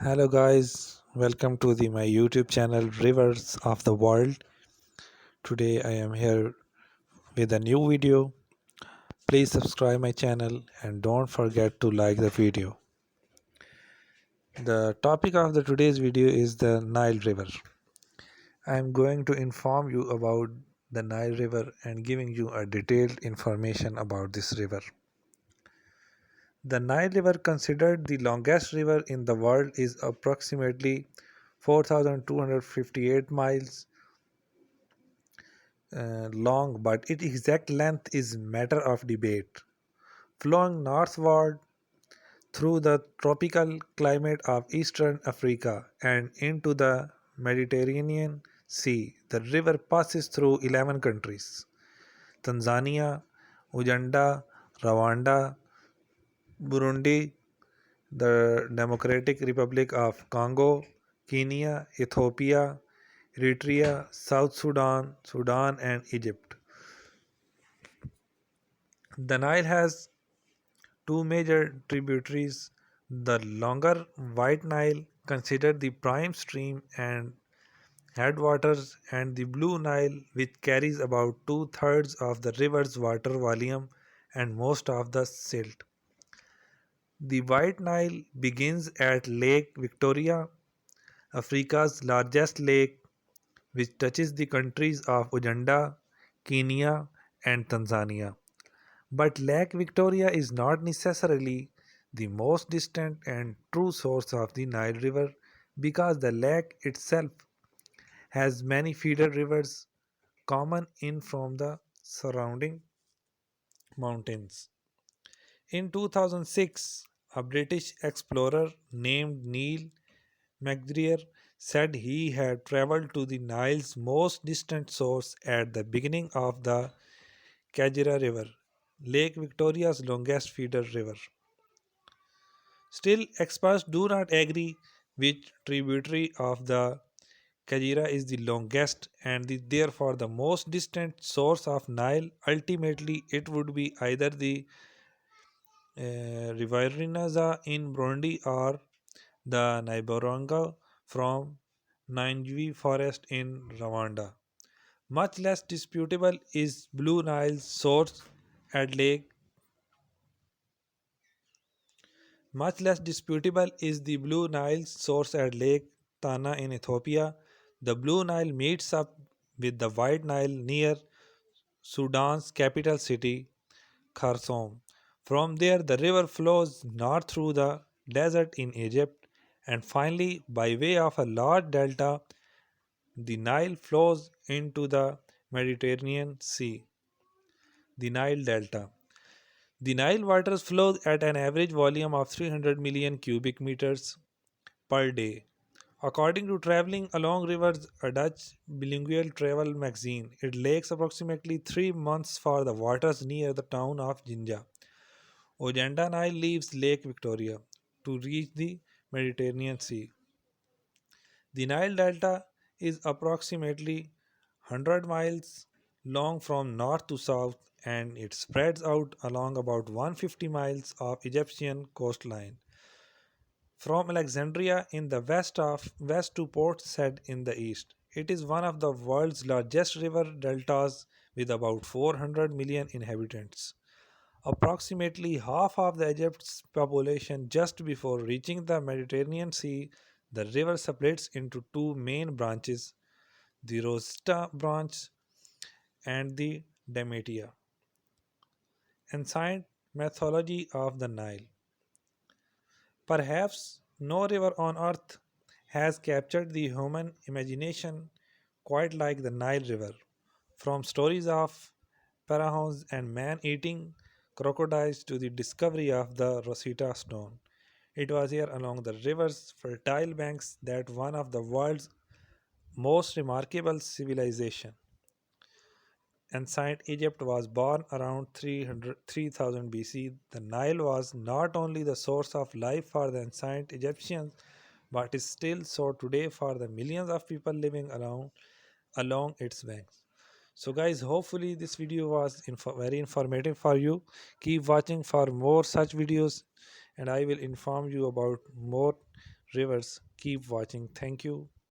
Hello guys, welcome to my YouTube channel Rivers of the World. Today I am here with a new video. Please subscribe my channel and don't forget to like the video. The topic of the today's video is the Nile River. I am going to inform you about the Nile River and giving you a detailed information about this river. The Nile River, considered the longest river in the world, is approximately 4,258 miles long, but its exact length is matter of debate. Flowing northward through the tropical climate of eastern Africa and into the Mediterranean Sea, the river passes through 11 countries: Tanzania, Uganda, Rwanda, Burundi, the Democratic Republic of Congo, Kenya, Ethiopia, Eritrea, South Sudan, Sudan, and Egypt. The Nile has two major tributaries: the longer White Nile, considered the prime stream and headwaters, and the Blue Nile, which carries about two-thirds of the river's water volume and most of the silt. The White Nile begins at Lake Victoria, Africa's largest lake, which touches the countries of Uganda, Kenya, and Tanzania. But Lake Victoria is not necessarily the most distant and true source of the Nile River, because the lake itself has many feeder rivers common in from the surrounding mountains. In 2006, a British explorer named Neil McGreer said he had traveled to the Nile's most distant source at the beginning of the Kajira River, Lake Victoria's longest feeder river. Still, experts do not agree which tributary of the Kajira is the longest and therefore the most distant source of Nile. Ultimately, it would be either the Riverinaza in Burundi or the Naiboranga from Ninjui forest in Rwanda. Much less disputable is Blue Nile's source at Lake Much less disputable is the Blue Nile's source at Lake TANA in Ethiopia. The Blue Nile meets up with the White Nile near Sudan's capital city, Khartoum. From there, the river flows north through the desert in Egypt, and finally, by way of a large delta, the Nile flows into the Mediterranean Sea. The Nile Delta. The Nile waters flow at an average volume of 300 million cubic meters per day. According to Traveling Along Rivers, a Dutch bilingual travel magazine, it takes approximately 3 months for the waters near the town of Jinja, Uganda Nile leaves Lake Victoria to reach the Mediterranean Sea. The Nile Delta is approximately 100 miles long from north to south, and it spreads out along about 150 miles of Egyptian coastline. From Alexandria in the west to Port Said in the east. It is one of the world's largest river deltas with about 400 million inhabitants. Approximately half of the Egypt's population. Just before reaching the Mediterranean Sea, the river splits into two main branches, the Rosetta branch and the Demetia. Ancient mythology of the Nile. Perhaps no river on earth has captured the human imagination quite like the Nile River. From stories of pharaohs and man eating crocodiles to the discovery of the Rosetta Stone, it was here along the river's fertile banks that one of the world's most remarkable civilization, ancient Egypt, was born around 3000 BC. The Nile was not only the source of life for the ancient Egyptians, but is still so today for the millions of people living along its banks. So, guys, hopefully this video was very informative for you. Keep watching for more such videos, and I will inform you about more rivers. Keep watching. Thank you.